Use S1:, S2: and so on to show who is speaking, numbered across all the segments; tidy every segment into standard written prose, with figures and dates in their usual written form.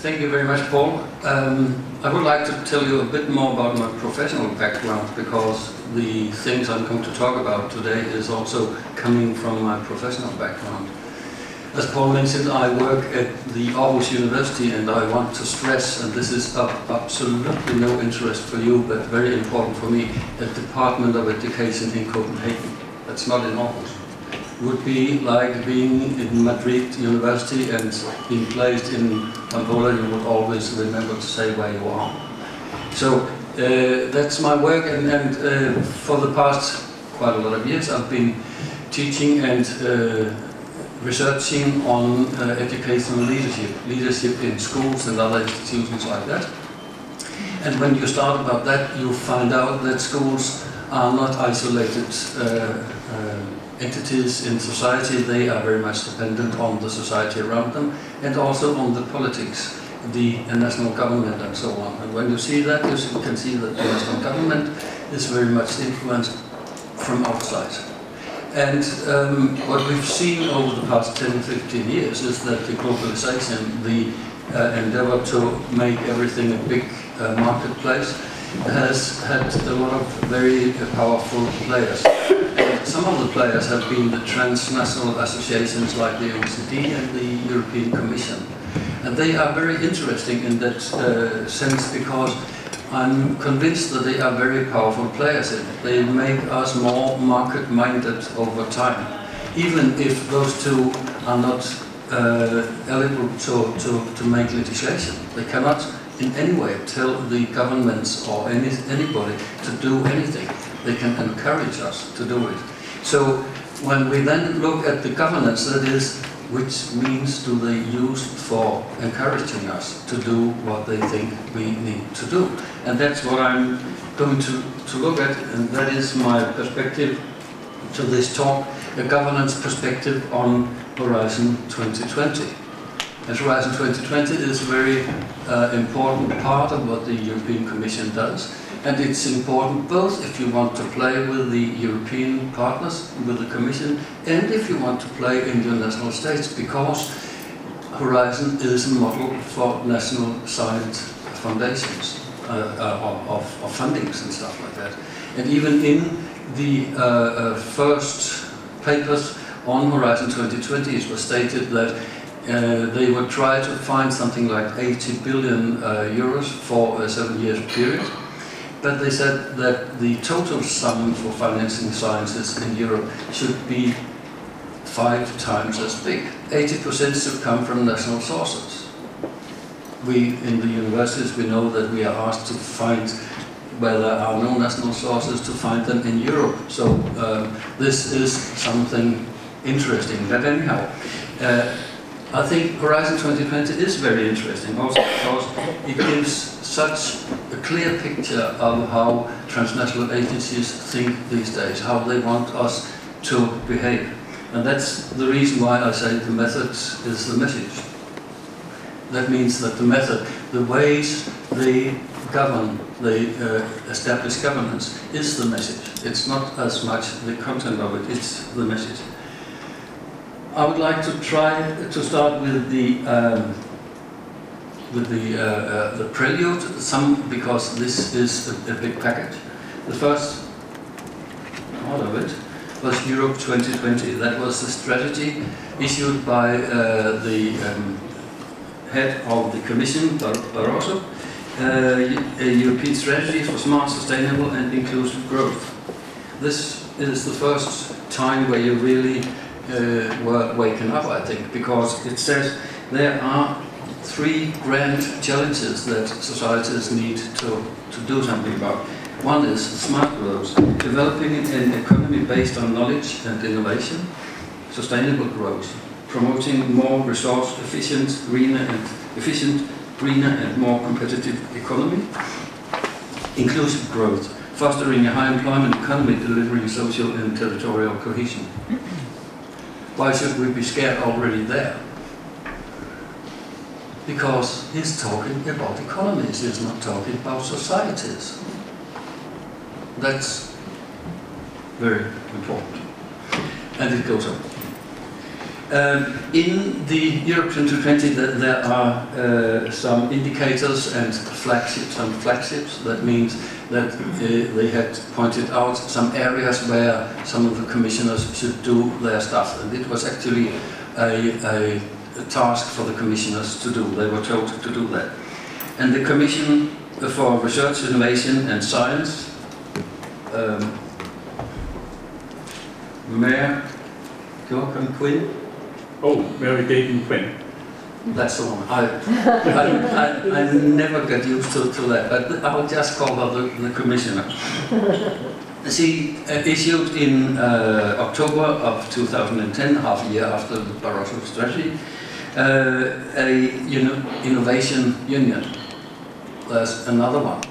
S1: Thank you very much, Paul. I would like to tell you a bit more about my professional background, because the things I'm going to talk about today is also coming from my professional background. As Paul mentioned, I work at the Aarhus University, and I want to stress, and this is of absolutely no interest for you, but very important for me, the Department of Education in Copenhagen. That's not in Aarhus. It would be like being in Madrid University and being placed in Angola. You would always remember to say where you are. So that's my work, and for the past quite a lot of years I've been teaching and researching on educational leadership in schools and other institutions like that. And when you start about that, you find out that schools are not isolated entities in society. They are very much dependent on the society around them, and also on the politics, the national government and so on. And when you see that, you can see that the national government is very much influenced from outside. And what we've seen over the past 10-15 years is that the globalization, the endeavor to make everything a big marketplace, has had a lot of very powerful players. And some of the players have been the transnational associations like the OECD and the European Commission. And they are very interesting in that sense, because I'm convinced that they are very powerful players in it. They make us more market-minded over time, even if those two are not eligible to make legislation. They cannot in any way tell the governments or anybody to do anything. They can encourage us to do it. So when we then look at the governance, that is, which means do they use for encouraging us to do what they think we need to do? And that's what I'm going to look at, and that is my perspective to this talk, a governance perspective on Horizon 2020. And Horizon 2020 is a very important part of what the European Commission does. And it's important both if you want to play with the European partners, with the Commission, and if you want to play in your national states, because Horizon is a model for national science foundations, of fundings and stuff like that. And even in the first papers on Horizon 2020, it was stated that they would try to find something like 80 billion euros for a 7-year period. But they said that the total sum for financing sciences in Europe should be 5 times as big. 80% should come from national sources. We, in the universities, we know that we are asked to find, where there are no national sources, to find them in Europe. So this is something interesting. But anyhow, I think Horizon 2020 is very interesting also because it gives such a clear picture of how transnational agencies think these days, how they want us to behave. And that's the reason why I say the method is the message. That means that the method, the ways they govern, they establish governance, is the message. It's not as much the content of it, it's the message. I would like to try to start with the prelude, because this is a big package. The first part of it was Europe 2020. That was the strategy issued by the head of the Commission, Barroso, a European strategy for smart, sustainable and inclusive growth. This is the first time where you really were waken up, I think, because it says there are 3 grand challenges that societies need to do something about. One is smart growth, developing an economy based on knowledge and innovation, sustainable growth, promoting more resource efficient, greener and more competitive economy, inclusive growth, fostering a high employment economy, delivering social and territorial cohesion. Why should we be scared already there? Because he's talking about economies, he's not talking about societies. That's very important. And it goes on. In the Europe 2020, there are some indicators and flagships, some flagships. That means that they had pointed out some areas where some of the commissioners should do their stuff, and it was actually a task for the commissioners to do. They were told to do that. And the Commission for Research, Innovation and Science, Mayor Joachim Quinn.
S2: Oh, Mary Gagan Quinn.
S1: That's the one. I never get used to that, but I'll just call her the commissioner. She issued in October of 2010, half a year after the Barroso strategy, a innovation union. There's another one.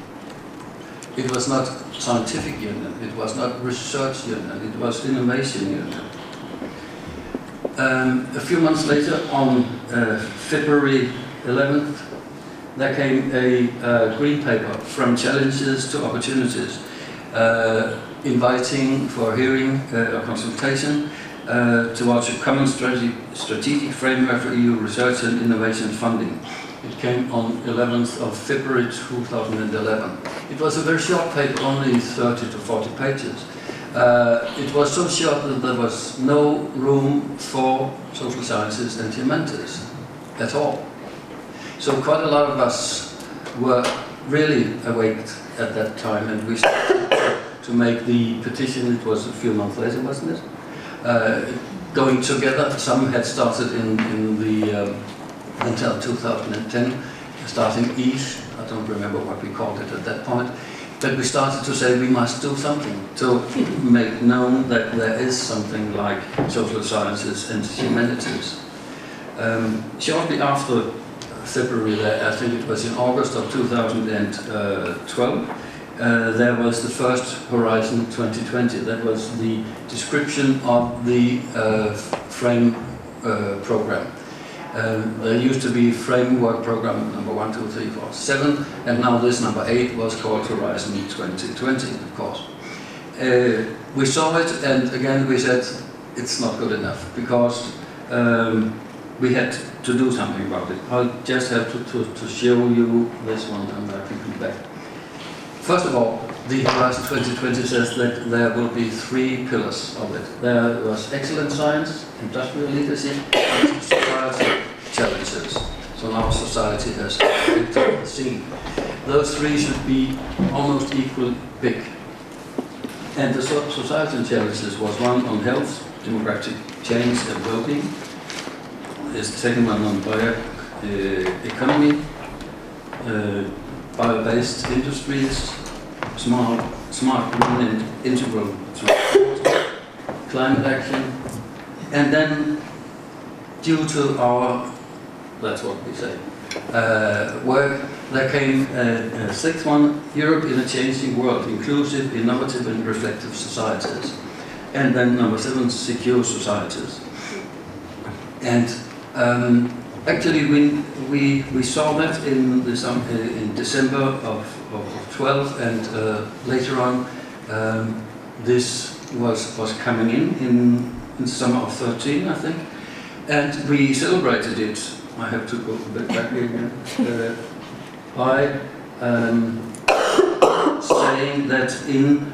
S1: It was not scientific union, it was not research union, it was innovation union. A few months later, on February 11th, there came a green paper, From Challenges to Opportunities, inviting for a hearing, a consultation towards a common strategic framework for EU research and innovation funding. It came on 11th of February 2011. It was a very short paper, only 30 to 40 pages. It was so short that there was no room for social sciences and humanities at all. So quite a lot of us were really awake at that time, and we started to make the petition. It was a few months later, wasn't it? Going together. Some had started in the until 2010, starting EASSH. I don't remember what we called it at that point. But we started to say we must do something to make known that there is something like social sciences and humanities. Shortly after February, I think it was in August of 2012, there was the first Horizon 2020. That was the description of the frame program. There used to be framework program number 1, 2, 3, 4, 7, and now this number 8 was called Horizon 2020, of course. We saw it, and again we said it's not good enough, because we had to do something about it. I'll just have to show you this one, and I can come back. First of all, the Horizon 2020 says that there will be 3 pillars of it. There was excellent science, industrial leadership, and society challenges. So now society has entered the scene. Those 3 should be almost equal big. And the societal challenges was one on health, demographic change and well-being. There's the second one on bioeconomy, bio-based industries, smart green and integral transport, climate action, and then due to our, that's what we say, work, there came a 6th one, Europe in a changing world, inclusive, innovative and reflective societies. And then number 7, secure societies. And actually we saw that in December of 12, and later on this was coming in summer of 13, I think, and we celebrated it. I have to go a bit back again by saying that in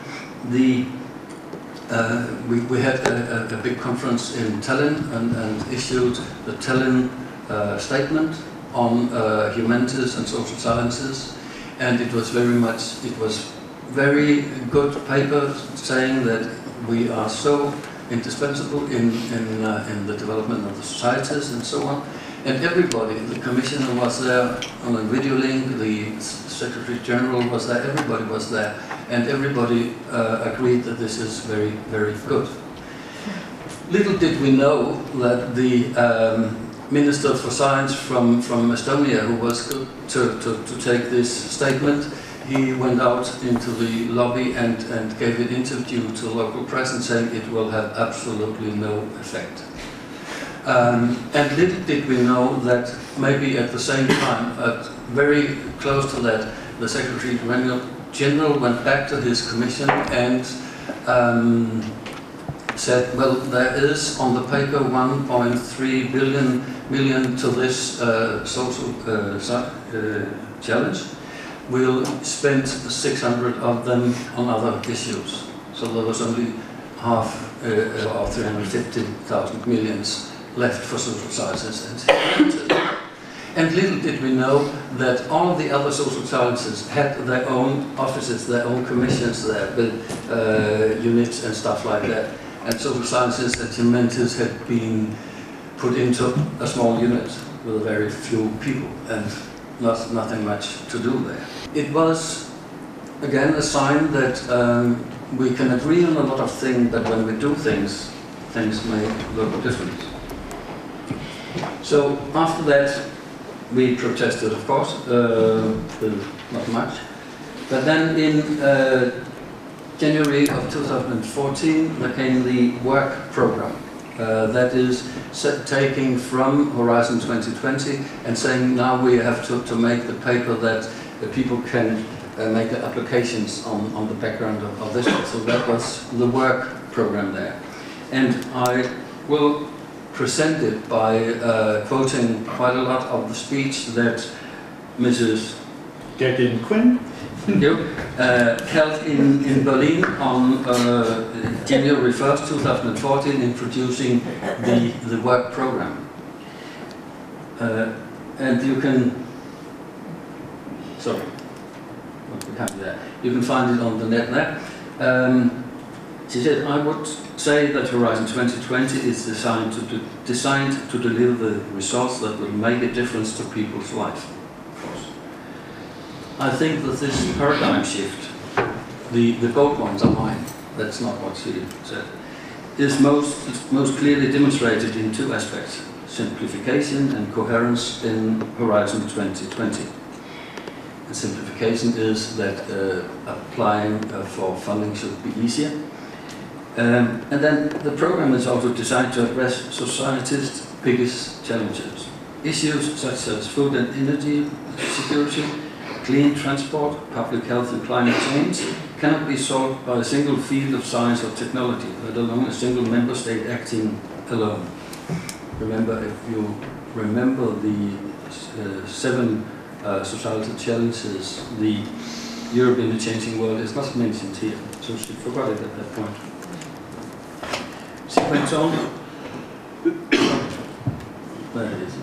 S1: the we had a big conference in Tallinn and issued the Tallinn statement on humanities and social sciences, and it was very good paper saying that we are so indispensable in the development of the societies and so on. And everybody, the commissioner was there on a video link, the Secretary General was there, everybody was there, and everybody agreed that this is very, very good. Little did we know that the Minister for Science from Estonia, who was to take this statement, he went out into the lobby and gave an interview to local press and saying it will have absolutely no effect. And little did we know that maybe at the same time, very close to that, the Secretary General went back to his commission and said, well, there is on the paper 1.3 million to this social challenge. We'll spend 600 of them on other issues. So there was only half or 350,000 millions left for social sciences and humanities. And little did we know that all of the other social sciences had their own offices, their own commissions there with units and stuff like that. And social sciences and humanities had been put into a small unit with very few people and nothing much to do there. It was, again, a sign that we can agree on a lot of things, but when we do things, things may look different. So after that, we protested, of course, not much. But then in January of 2014, there came the work program. That is taking from Horizon 2020 and saying now we have to make the paper that people can make the applications on the background of this one. So that was the work program there. And I will present it by quoting quite a lot of the speech that Mrs.
S2: Gertin Quinn
S1: held in Berlin on January 1st, 2014, introducing the work program. And you can, sorry, what we have there. You can find it on the net there. She said, I would say that Horizon 2020 is designed to deliver the results that will make a difference to people's life. I think that this paradigm shift, the bold ones are mine, that's not what she said, is most clearly demonstrated in two aspects, simplification and coherence in Horizon 2020. And simplification is that applying for funding should be easier. And then the program is also designed to address society's biggest challenges. Issues such as food and energy security, clean transport, public health and climate change cannot be solved by a single field of science or technology, let alone a single member state acting alone. Remember, if you remember the 7 societal challenges, the Europe in the changing world is not mentioned here, so she forgot it at that point. She went on. There it is.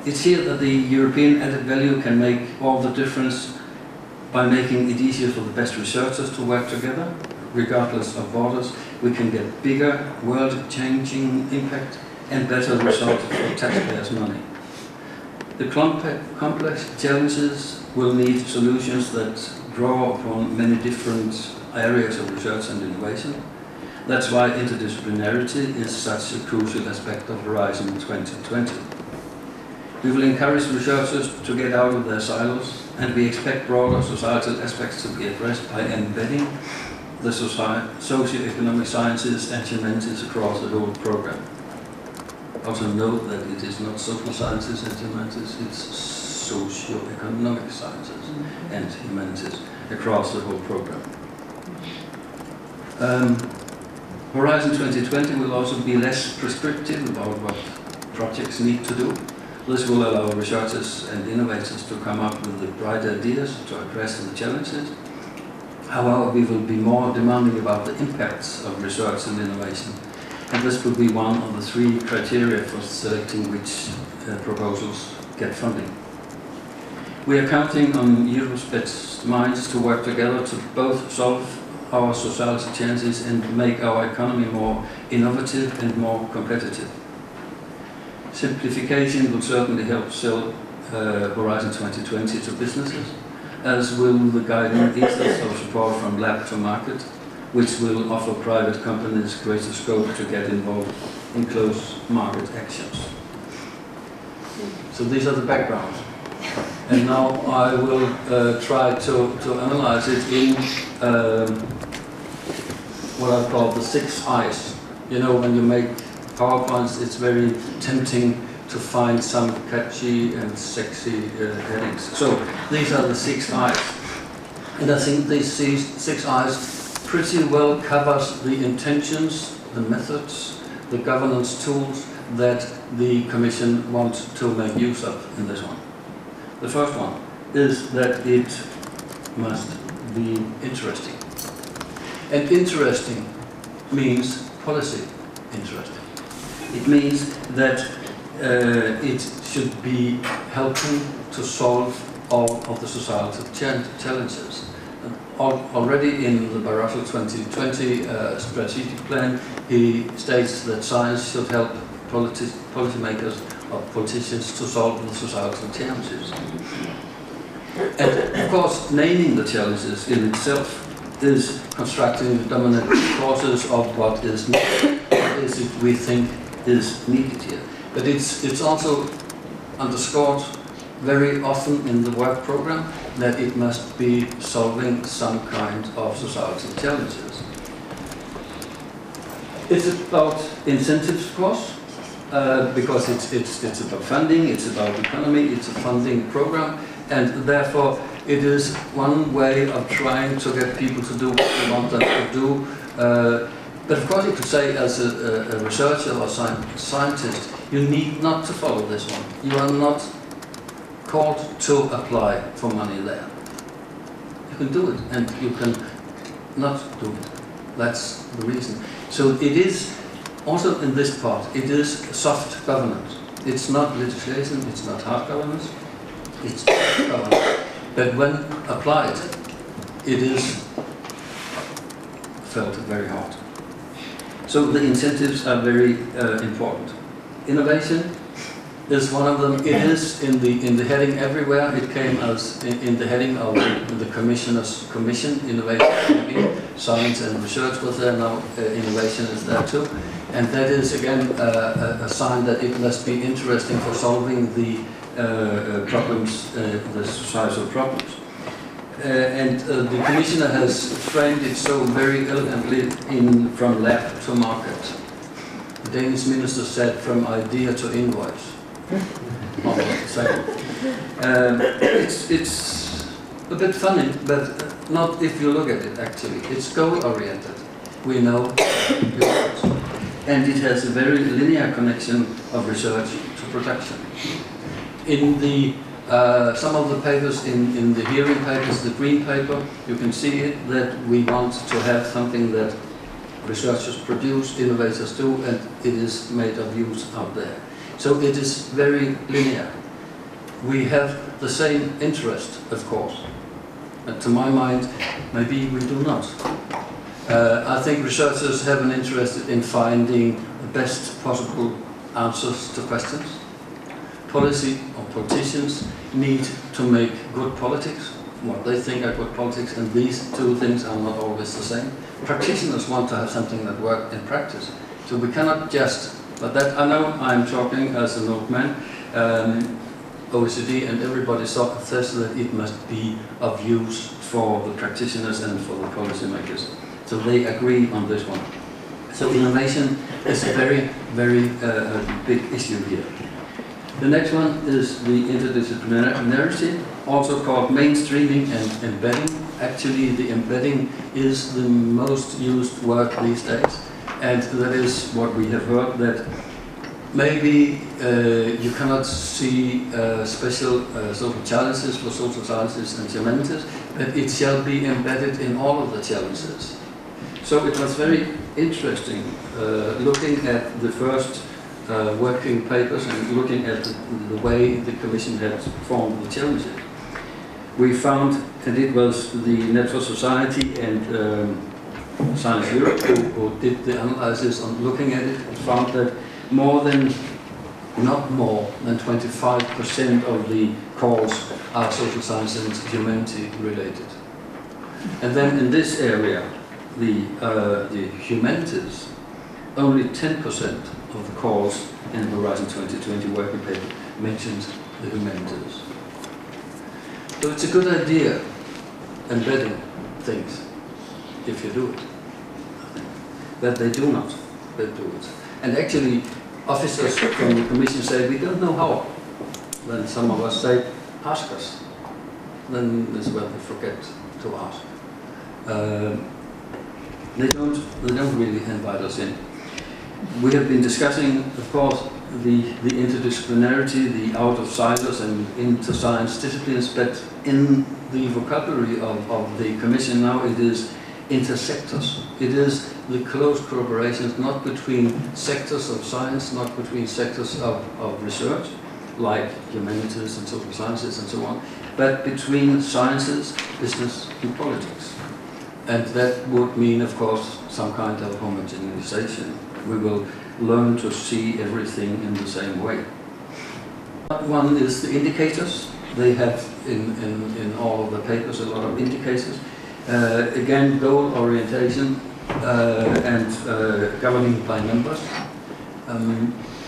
S1: It's here that the European added value can make all the difference by making it easier for the best researchers to work together, regardless of borders. We can get bigger, world-changing impact and better results for taxpayers' money. The complex challenges will need solutions that draw upon many different areas of research and innovation. That's why interdisciplinarity is such a crucial aspect of Horizon 2020. We will encourage researchers to get out of their silos, and we expect broader societal aspects to be addressed by embedding the socio-economic sciences and humanities across the whole program. Also note that it is not social sciences and humanities, it's socio-economic sciences and humanities across the whole program. Horizon 2020 will also be less prescriptive about what projects need to do. This will allow researchers and innovators to come up with the bright ideas to address the challenges. However, we will be more demanding about the impacts of research and innovation. And this will be one of the 3 criteria for selecting which proposals get funding. We are counting on Europe's best minds to work together to both solve our societal challenges and make our economy more innovative and more competitive. Simplification will certainly help sell Horizon 2020 to businesses, as will the guiding ethos of support from lab to market, which will offer private companies greater scope to get involved in close market actions. So these are the backgrounds. And now I will try to analyze it in what I call the 6 I's. You know, when you make PowerPoints, it's very tempting to find some catchy and sexy headings. So these are the 6 I's. And I think these 6 I's pretty well covers the intentions, the methods, the governance tools that the Commission wants to make use of in this one. The first one is that it must be interesting. And interesting means policy interesting. It means that it should be helping to solve all of the societal challenges. Already in the Barroso 2020 strategic plan, he states that science should help policymakers or politicians to solve the societal challenges. And of course, naming the challenges in itself is constructing the dominant causes of what is needed, what is it we think is needed here. But it's also underscored very often in the work program that it must be solving some kind of societal challenges. It's about incentives, of course, because it's about funding, it's about economy, it's a funding program, and therefore it is one way of trying to get people to do what you want them to do. But of course you could say as a researcher or scientist, you need not to follow this one. You are not called to apply for money there. You can do it and you can not do it. That's the reason. So it is also in this part, it is soft governance. It's not legislation, it's not hard governance, it's soft governance. But when applied, it is felt very hard. So the incentives are very important. Innovation is one of them. It is in the heading everywhere. It came as in the heading of the Commissioner's Commission, Innovation, Science and Research was there, now innovation is there too. And that is again a sign that it must be interesting for solving the problems, the societal problems. And the Commissioner has framed it so very elegantly from lab to market. The Danish minister said from idea to invoice. It's a bit funny, but not if you look at it actually. It's goal-oriented. We know research. And it has a very linear connection of research to production. In the some of the papers in the hearing papers, the green paper, you can see it, that we want to have something that researchers produce, innovators do, and it is made of use out there. So it is very linear. We have the same interest, of course. And to my mind, maybe we do not. I think researchers have an interest in finding the best possible answers to questions. Policy or politicians need to make good politics, what they think are good politics, and these two things are not always the same. Practitioners want to have something that works in practice. So we cannot just, but that I know I'm talking as an old man, OECD and everybody says that it must be of use for the practitioners and for the policymakers. So they agree on this one. So innovation is a very, very big issue here. The next one is the interdisciplinarity, also called mainstreaming and embedding. Actually, the embedding is the most used word these days, and that is what we have heard, that maybe you cannot see special social challenges for social sciences and humanities, but it shall be embedded in all of the challenges. So it was very interesting looking at the first working papers and looking at the way the Commission had formed the challenges. We found, and it was the Network Society and Science Europe who did the analysis on looking at it, and found that not more than 25% of the calls are social science and humanity related. And then in this area, the humanities, only 10% of the calls in Horizon 2020 working paper mentioned the humanities. So it's a good idea, embedding things, if you do it. But they do not, they do it. And actually, officers from the Commission say, we don't know how. Then some of us say, ask us. Then this is where they forget to ask. They don't really invite us in. We have been discussing, of course, the interdisciplinarity, the out of silos and into science disciplines, but in the vocabulary of the Commission now it is intersectors. It is the close collaborations, not between sectors of science, not between sectors of research, like humanities and social sciences and so on, but between sciences, business and politics. And that would mean, of course, some kind of homogenization. We will learn to see everything in the same way. One is the indicators. They have in all of the papers a lot of indicators. Again, goal orientation and governing by numbers.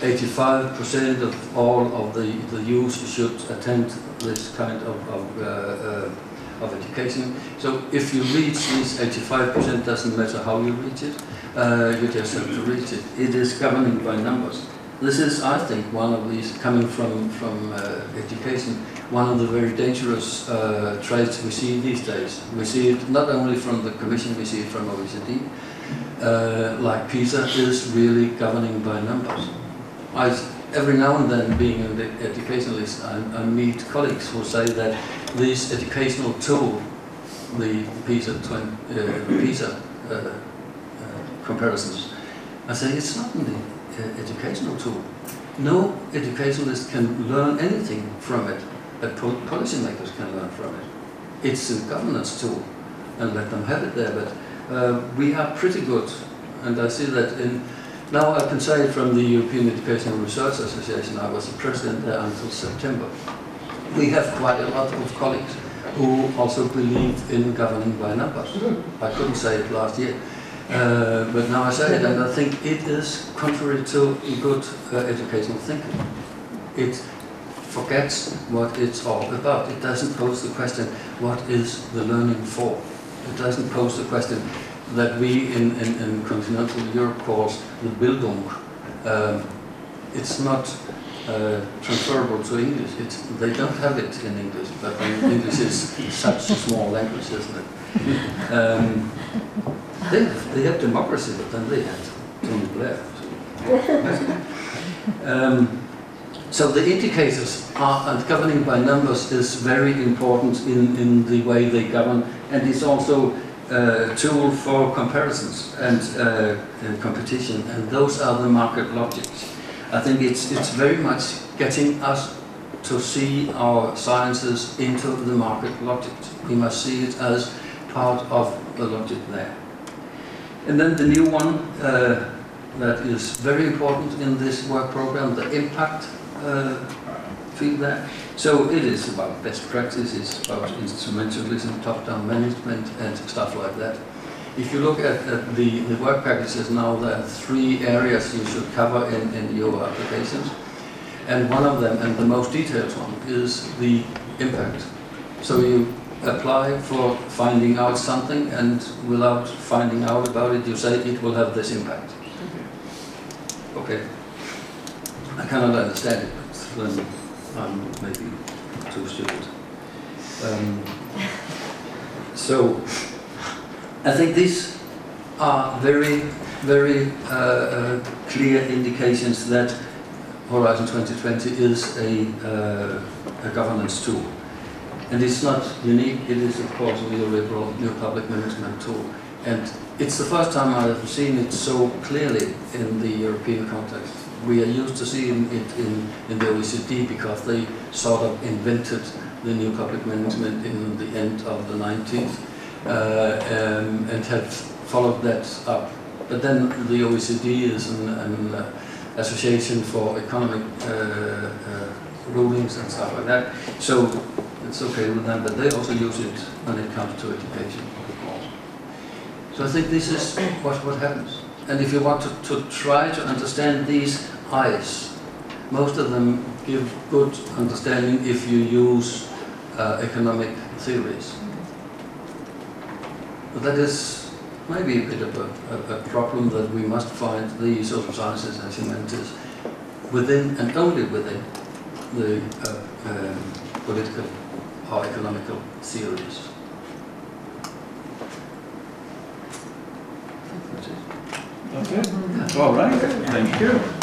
S1: 85% of all of the youth should attend this kind of education. So if you reach these 85%, doesn't matter how you reach it, you just have to reach it. It is governing by numbers. This is, I think, one of these, coming from education, one of the very dangerous traits we see these days. We see it not only from the Commission, we see it from OECD. Like PISA is really governing by numbers. Every now and then, being an educationalist, I meet colleagues who say that this educational tool, the PISA comparisons, I say it's not an educational tool. No educationalist can learn anything from it, but policymakers can learn from it. It's a governance tool, and let them have it there, but we are pretty good, and I see that now I can say from the European Educational Research Association, I was the president there until September. We have quite a lot of colleagues who also believe in governing by numbers. I couldn't say it last year, but now I say it, and I think it is contrary to good educational thinking. It forgets what it's all about. It doesn't pose the question, what is the learning for? It doesn't pose the question that we in continental Europe calls the Bildung. It's not transferable to English. They don't have it in English, but English is such a small language, isn't it? They have democracy, but then they had Tony Blair. So the indicators and governing by numbers is very important in the way they govern, and it's also a tool for comparisons and competition, and those are the market logics. I think it's very much getting us to see our sciences into the market logics. We must see it as part of the logic there. And then the new one that is very important in this work program, the impact field there. So it is about best practice, it's about instrumentalism, top-down management and stuff like that. If you look at the work packages now, there are 3 areas you should cover in your applications. And one of them, and the most detailed one, is the impact. So you apply for finding out something, and without finding out about it, you say it will have this impact. Okay. I cannot understand it, but then I'm maybe too stupid. So I think these are very, very clear indications that Horizon 2020 is a governance tool. And it's not unique, it is of course a neoliberal new public management tool. And it's the first time I have seen it so clearly in the European context. We are used to seeing it in the OECD because they sort of invented the new public management in the end of the 90s and have followed that up. But then the OECD is an association for economic rulings and stuff like that. So it's okay with them, but they also use it when it comes to education, of course. So I think this is what happens. And if you want to try to understand these eyes, most of them give good understanding if you use economic theories. But that is maybe a bit of a problem, that we must find the social sciences and humanities within and only within the political or economical theories.
S2: That's it? All right, thank you.